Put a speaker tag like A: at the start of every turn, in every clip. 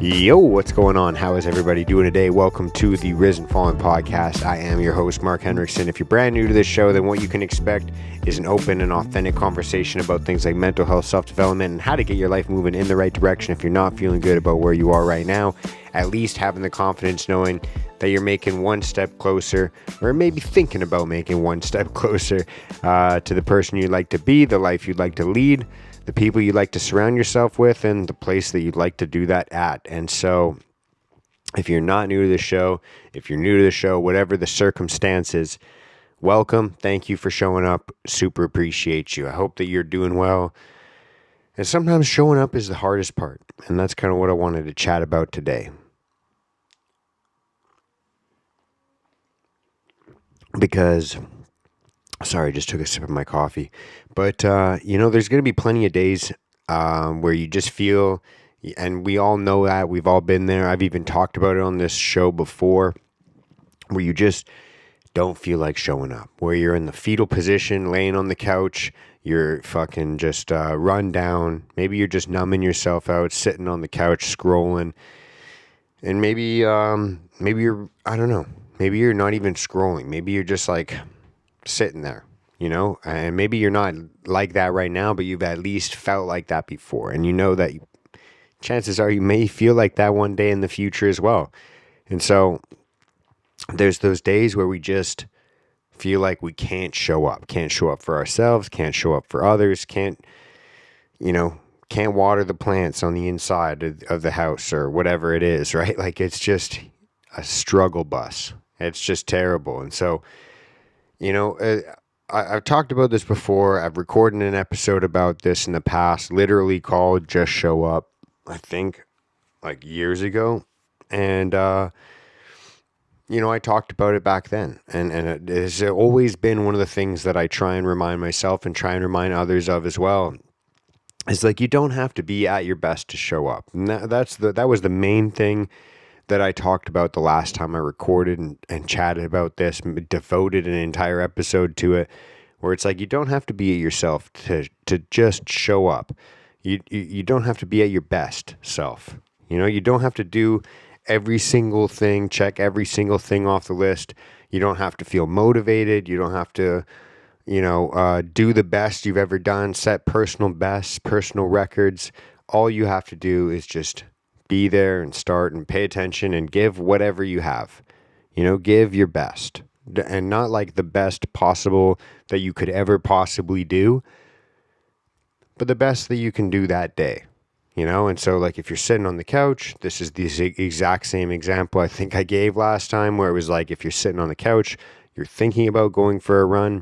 A: Yo, what's going on? How is everybody doing today? Welcome to the Risen Fallen podcast. I am your host, Mark Henriksen. If you're brand new to this show, then what you can expect is an open and authentic conversation about things like mental health, self-development, and how to get your life moving in the right direction. If you're not feeling good about where you are right now, at least having the confidence knowing that you're making one step closer, or maybe thinking about making one step closer to the person you'd like to be, the life you'd like to lead, the people you'd like to surround yourself with, and the place that you'd like to do that at. And so if you're not new to the show, if you're new to the show, whatever the circumstances, welcome. Thank you for showing up. Super appreciate you. I hope that you're doing well. And sometimes showing up is the hardest part. And that's kind of what I wanted to chat about today. Because, sorry, I just took a sip of my coffee. But, there's going to be plenty of days where you just feel, and we all know that, we've all been there. I've even talked about it on this show before, where you just don't feel like showing up, where you're in the fetal position, laying on the couch, you're fucking just run down. Maybe you're just numbing yourself out, sitting on the couch, scrolling. And maybe you're, I don't know, maybe you're not even scrolling. Maybe you're just like sitting there, and maybe you're not like that right now, but you've at least felt like that before. And you know that chances are you may feel like that one day in the future as well. And so there's those days where we just feel like we can't show up for ourselves, can't show up for others, can't water the plants on the inside of the house or whatever it is, right? Like it's just a struggle bus. It's just terrible. And so, I've talked about this before. I've recorded an episode about this in the past, literally called Just Show Up, I think like years ago. And, I talked about it back then. And it has always been one of the things that I try and remind myself and try and remind others of as well. It's like you don't have to be at your best to show up. And that was the main thing that I talked about the last time I recorded and chatted about this, devoted an entire episode to it, where it's like you don't have to be at yourself to just show up. You don't have to be at your best self. You don't have to do every single thing, check every single thing off the list. You don't have to feel motivated. You don't have to do the best you've ever done, set personal bests, personal records. All you have to do is just be there and start and pay attention and give whatever you have. Give your best. And not like the best possible that you could ever possibly do, but the best that you can do that day. And so like if you're sitting on the couch, this is the exact same example I think I gave last time, where it was like if you're sitting on the couch, you're thinking about going for a run,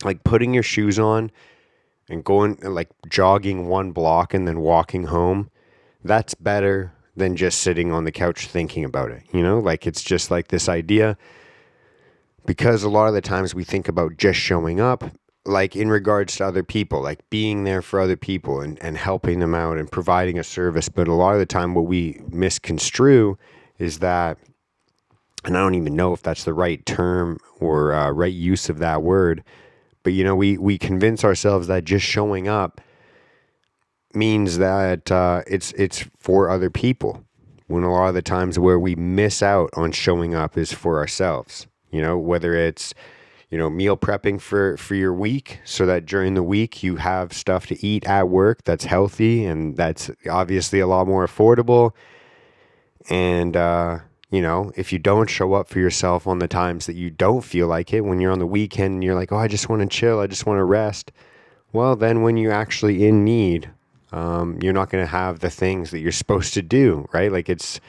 A: like putting your shoes on and going like jogging one block and then walking home. That's better than just sitting on the couch thinking about it. Like it's just like this idea, because a lot of the times we think about just showing up, like in regards to other people, like being there for other people and helping them out and providing a service. But a lot of the time what we misconstrue is that, and I don't even know if that's the right term or right use of that word, but we convince ourselves that just showing up means that it's for other people, when a lot of the times where we miss out on showing up is for ourselves. Whether it's meal prepping for your week, so that during the week you have stuff to eat at work that's healthy and that's obviously a lot more affordable. And if you don't show up for yourself on the times that you don't feel like it, when you're on the weekend and you're like, oh, I just want to chill, I just want to rest, well, then when you're actually in need, you're not going to have the things that you're supposed to do, right? Like it's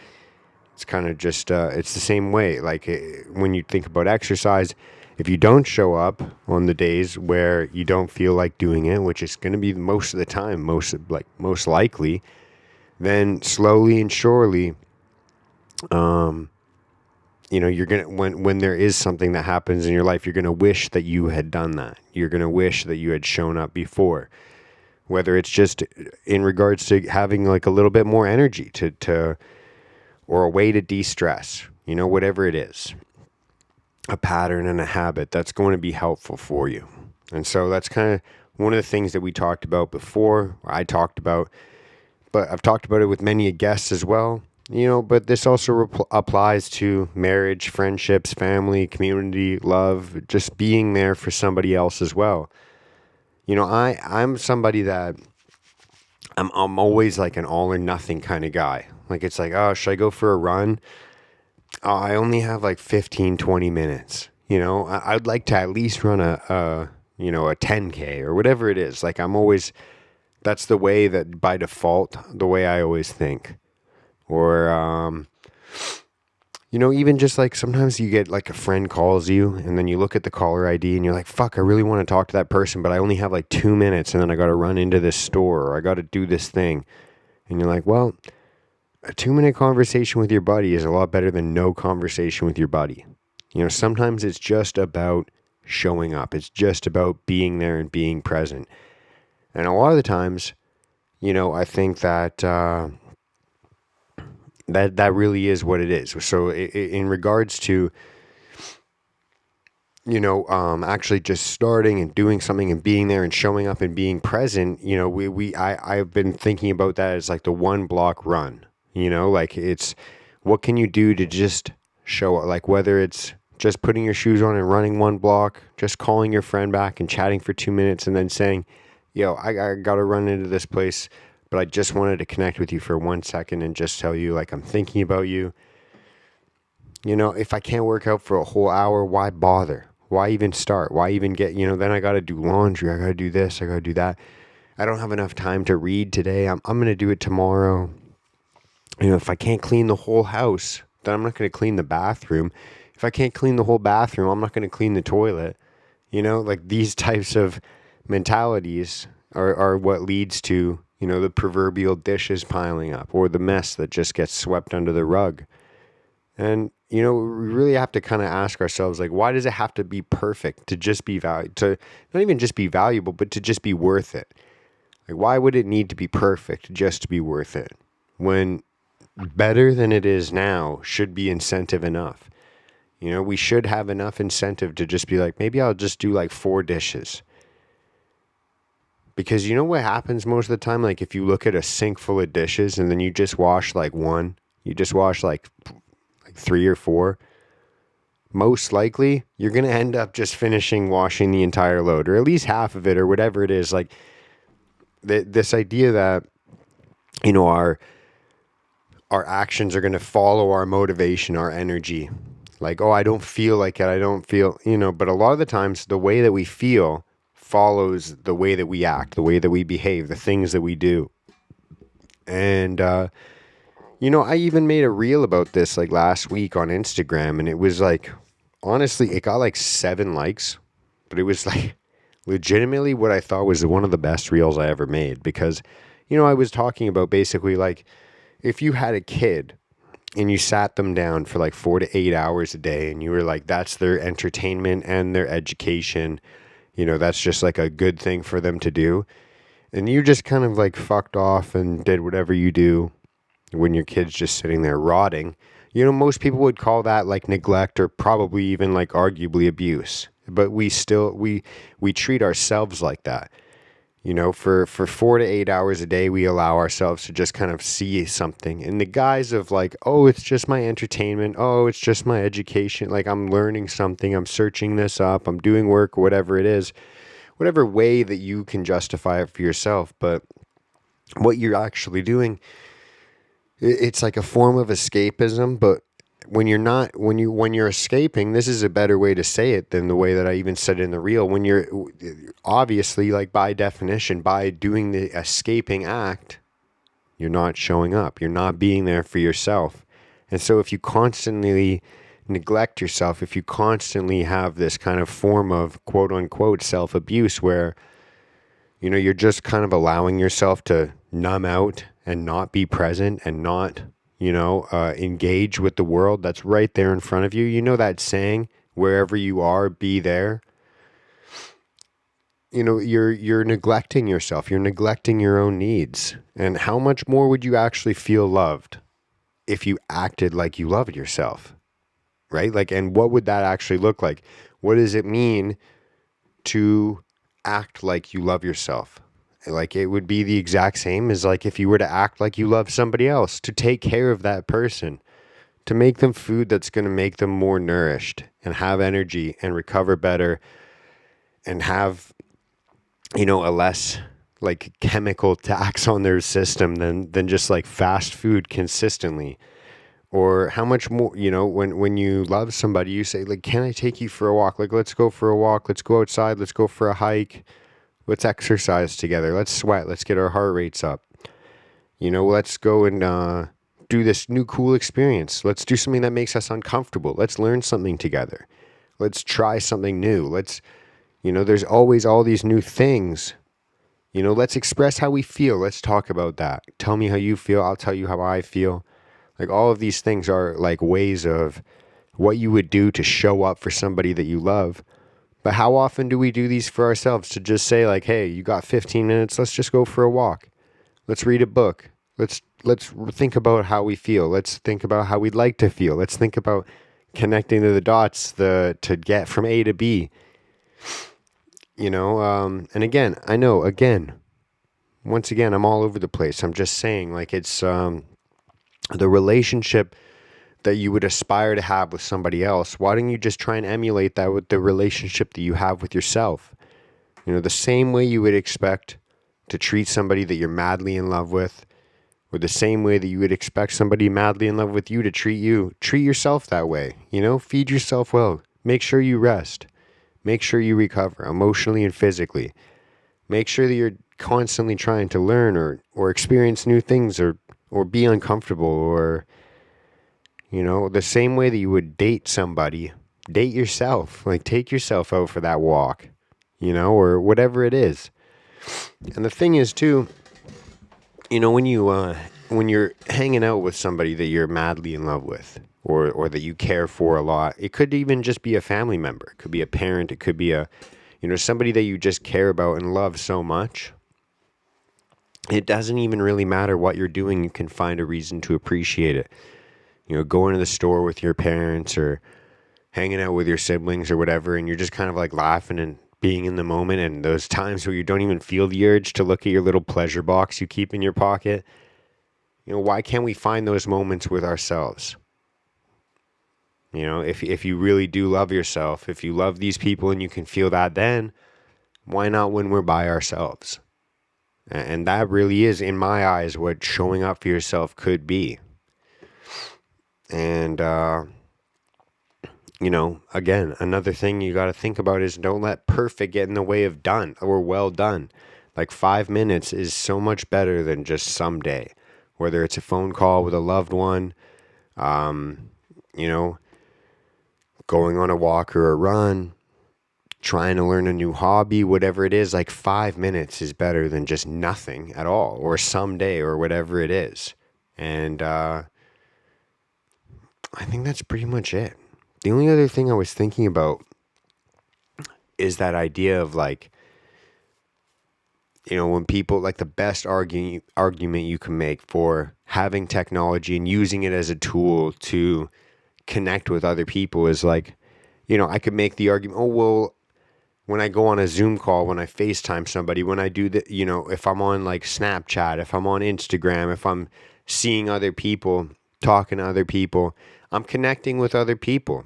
A: kind of just, it's the same way. Like when you think about exercise, if you don't show up on the days where you don't feel like doing it, which is going to be most of the time, most likely, then slowly and surely, you're going to, when there is something that happens in your life, you're going to wish that you had done that. You're going to wish that you had shown up before. Whether it's just in regards to having like a little bit more energy to or a way to de-stress, whatever it is, a pattern and a habit that's going to be helpful for you. And so that's kind of one of the things that we talked about before, or I talked about but I've talked about it with many guests as well. But this also applies to marriage, friendships, family, community, love, just being there for somebody else as well. I'm somebody that I'm always like an all or nothing kind of guy. Like it's like, oh, should I go for a run? Oh, I only have like 15, 20 minutes. I'd like to at least run a 10K or whatever it is. Like that's the way that by default, the way I always think. Or, even just like sometimes you get like a friend calls you and then you look at the caller ID and you're like, fuck, I really want to talk to that person, but I only have like 2 minutes and then I got to run into this store or I got to do this thing. And you're like, well, a 2 minute conversation with your buddy is a lot better than no conversation with your buddy. Sometimes it's just about showing up. It's just about being there and being present. And a lot of the times, I think that that really is what it is. So in regards to, actually just starting and doing something and being there and showing up and being present, I've been thinking about that as like the 1 block run, like it's what can you do to just show up, like whether it's just putting your shoes on and running 1 block, just calling your friend back and chatting for 2 minutes and then saying, yo, I got to run into this place, but I just wanted to connect with you for 1 second and just tell you like I'm thinking about you. If I can't work out for a whole hour, why bother? Why even start? Why even get, then I got to do laundry. I got to do this. I got to do that. I don't have enough time to read today. I'm going to do it tomorrow. If I can't clean the whole house, then I'm not going to clean the bathroom. If I can't clean the whole bathroom, I'm not going to clean the toilet. Like these types of mentalities are what leads to, the proverbial dishes piling up or the mess that just gets swept under the rug. And, we really have to kind of ask ourselves, like, why does it have to be perfect to just be to not even just be valuable, but to just be worth it? Like, why would it need to be perfect just to be worth it? When better than it is now should be incentive enough. We should have enough incentive to just be like, maybe I'll just do like 4 dishes. Because what happens most of the time? Like if you look at a sink full of dishes and then you just wash like one, you just wash like 3 or 4, most likely you're going to end up just finishing washing the entire load or at least half of it or whatever it is. Like this idea that, our actions are going to follow our motivation, our energy. Like, oh, I don't feel like it. I don't feel, but a lot of the times the way that we feel follows the way that we act, the way that we behave, the things that we do. And, I even made a reel about this like last week on Instagram and it was like, honestly, it got like 7 likes, but it was like legitimately what I thought was one of the best reels I ever made because, I was talking about basically like if you had a kid and you sat them down for like 4 to 8 hours a day and you were like, that's their entertainment and their education, that's just like a good thing for them to do. And you just kind of like fucked off and did whatever you do when your kid's just sitting there rotting. Most people would call that like neglect or probably even like arguably abuse. But we treat ourselves like that. For 4 to 8 hours a day, we allow ourselves to just kind of see something in the guise of like, oh, it's just my entertainment. Oh, it's just my education. Like I'm learning something. I'm searching this up. I'm doing work, whatever it is, whatever way that you can justify it for yourself. But what you're actually doing, it's like a form of escapism. But when you're escaping, this is a better way to say it than the way that I even said it in the reel. When you're obviously, like by definition, by doing the escaping act, you're not showing up. You're not being there for yourself. And so if you constantly neglect yourself, if you constantly have this kind of form of quote unquote self-abuse where, you're just kind of allowing yourself to numb out and not be present and not engage with the world that's right there in front of you. That saying, wherever you are, be there. You're neglecting yourself. You're neglecting your own needs. And how much more would you actually feel loved if you acted like you loved yourself? Right? Like, and what would that actually look like? What does it mean to act like you love yourself? Like it would be the exact same as like if you were to act like you love somebody else, to take care of that person, to make them food that's going to make them more nourished and have energy and recover better and have, a less like chemical tax on their system than just like fast food consistently. Or how much more, when you love somebody, you say like, can I take you for a walk? Like, let's go for a walk. Let's go outside. Let's go for a hike. Let's exercise together. Let's sweat. Let's get our heart rates up. Let's go and do this new cool experience. Let's do something that makes us uncomfortable. Let's learn something together. Let's try something new. There's always all these new things. Let's express how we feel. Let's talk about that. Tell me how you feel. I'll tell you how I feel. Like all of these things are like ways of what you would do to show up for somebody that you love. But how often do we do these for ourselves to just say like, hey, you got 15 minutes, let's just go for a walk. Let's read a book. Let's think about how we feel. Let's think about how we'd like to feel. Let's think about connecting to the dots to get from A to B. And again, I know, once again, I'm all over the place. I'm just saying like it's the relationship that you would aspire to have with somebody else. Why don't you just try and emulate that with the relationship that you have with yourself? The same way you would expect to treat somebody that you're madly in love with, or the same way that you would expect somebody madly in love with you to treat you. Treat yourself that way. Feed yourself well. Make sure you rest. Make sure you recover emotionally and physically. Make sure that you're constantly trying to learn or experience new things or be uncomfortable or, the same way that you would date somebody, date yourself. Like take yourself out for that walk, or whatever it is. And the thing is too, when you're hanging out with somebody that you're madly in love with or that you care for a lot, it could even just be a family member. It could be a parent. It could be somebody that you just care about and love so much. It doesn't even really matter what you're doing. You can find a reason to appreciate it. Going to the store with your parents or hanging out with your siblings or whatever, and you're just kind of like laughing and being in the moment, and those times where you don't even feel the urge to look at your little pleasure box you keep in your pocket. Why can't we find those moments with ourselves? If you really do love yourself, if you love these people and you can feel that, then why not when we're by ourselves? And that really is, in my eyes, what showing up for yourself could be. And, again, another thing you got to think about is don't let perfect get in the way of done or well done. Like 5 minutes is so much better than just someday, whether it's a phone call with a loved one, going on a walk or a run, trying to learn a new hobby, whatever it is. Like 5 minutes is better than just nothing at all, or someday, or whatever it is. And I think that's pretty much it. The only other thing I was thinking about is that idea of like, when people, like the best argument you can make for having technology and using it as a tool to connect with other people is like, I could make the argument, oh, well, when I go on a Zoom call, when I FaceTime somebody, when I do if I'm on like Snapchat, if I'm on Instagram, if I'm seeing other people, talking to other people, I'm connecting with other people.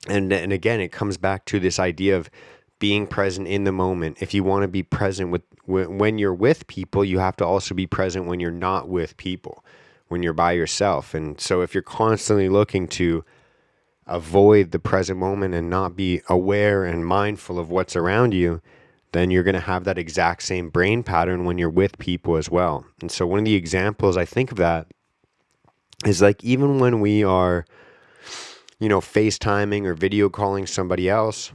A: And again, it comes back to this idea of being present in the moment. If you want to be present when you're with people, you have to also be present when you're not with people, when you're by yourself. And so if you're constantly looking to avoid the present moment and not be aware and mindful of what's around you, then you're going to have that exact same brain pattern when you're with people as well. And so one of the examples I think of that is like even when we are, FaceTiming or video calling somebody else,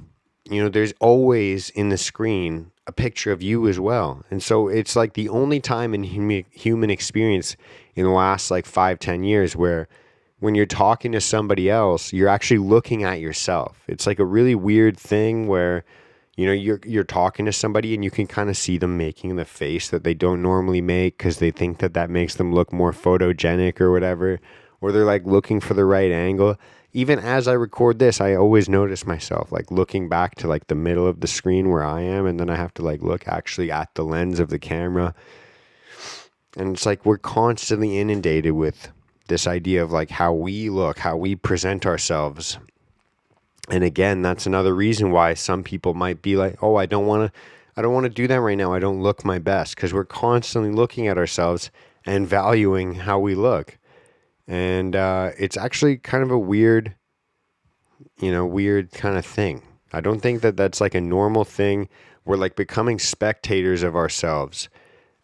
A: there's always in the screen a picture of you as well. And so it's like the only time in human experience in the last like 5-10 years where when you're talking to somebody else, you're actually looking at yourself. It's like a really weird thing where, you're talking to somebody and you can kind of see them making the face that they don't normally make because they think that makes them look more photogenic or whatever, or they're like looking for the right angle. even as I record this, I always notice myself like looking back to like the middle of the screen where I am, and then I have to like look actually at the lens of the camera. And it's like we're constantly inundated with this idea of like how we look, how we present ourselves. And again, that's another reason why some people might be like, "Oh, I don't want to do that right now. I don't look my best," because we're constantly looking at ourselves and valuing how we look. And it's actually kind of a weird, weird kind of thing. I don't think that that's like a normal thing. We're like becoming spectators of ourselves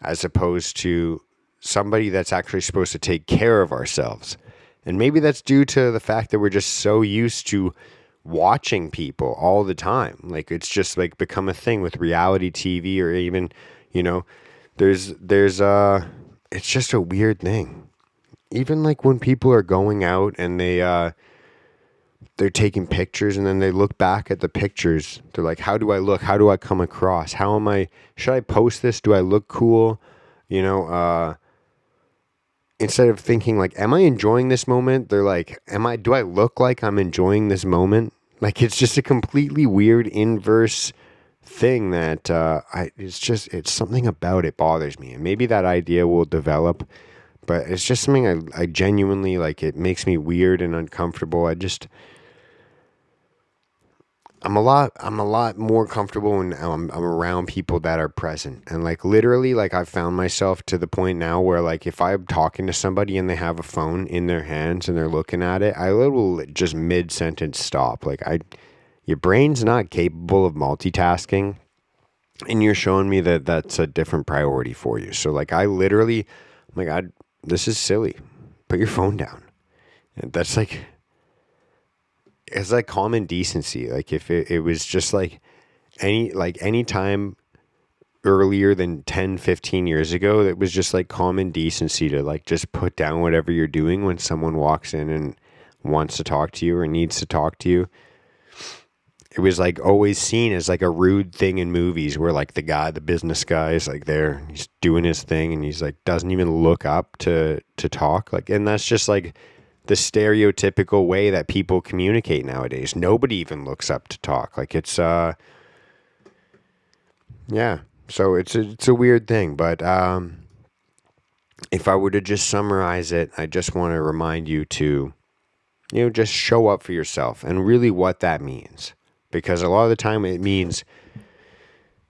A: as opposed to somebody that's actually supposed to take care of ourselves. And maybe that's due to the fact that we're just so used to watching people all the time. Like it's just like become a thing with reality TV, or even, you know, there's it's just a weird thing. Even like when people are going out and they're taking pictures, and then they look back at the pictures. They're like, how do I look? How do I come across? Should I post this? Do I look cool? Instead of thinking like, am I enjoying this moment? They're like, do I look like I'm enjoying this moment? Like, it's just a completely weird inverse thing that it's something about it bothers me. And maybe that idea will develop, but it's just something I genuinely like. It makes me weird and uncomfortable. I'm a lot more comfortable when I'm around people that are present. And like literally, like I've found myself to the point now where like if I'm talking to somebody and they have a phone in their hands and they're looking at it, I will just mid-sentence stop. Like your brain's not capable of multitasking, and you're showing me that that's a different priority for you. So like I literally, oh my God, this is silly. Put your phone down. And that's like, it's like common decency. Like if it was just like any time earlier than 10, 15 years ago, it was just like common decency to like just put down whatever you're doing when someone walks in and wants to talk to you or needs to talk to you. It was like always seen as like a rude thing in movies where like the business guy is like there, he's doing his thing and he's like doesn't even look up to talk. Like, and that's just like the stereotypical way that people communicate nowadays. Nobody even looks up to talk. Like it's yeah. So it's a weird thing, but if I were to just summarize it, I just want to remind you to just show up for yourself, and really what that means. Because a lot of the time it means,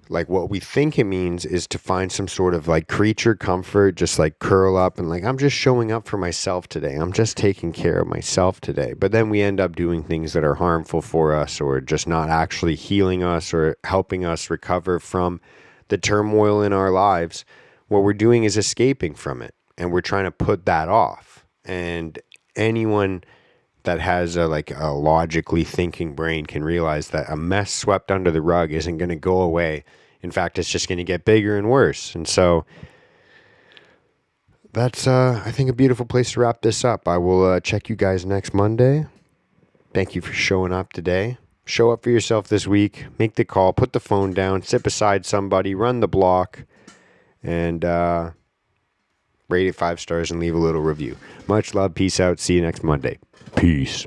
A: like what we think it means is to find some sort of like creature comfort, just like curl up and like, I'm just showing up for myself today. I'm just taking care of myself today. But then we end up doing things that are harmful for us, or just not actually healing us or helping us recover from the turmoil in our lives. What we're doing is escaping from it, and we're trying to put that off. And anyone that has a logically thinking brain can realize that a mess swept under the rug isn't going to go away. In fact, it's just going to get bigger and worse. And so that's, I think, a beautiful place to wrap this up. I will check you guys next Monday. Thank you for showing up today. Show up for yourself this week. Make the call. Put the phone down. Sit beside somebody. Run the block. And rate it 5 stars and leave a little review. Much love. Peace out. See you next Monday. Peace.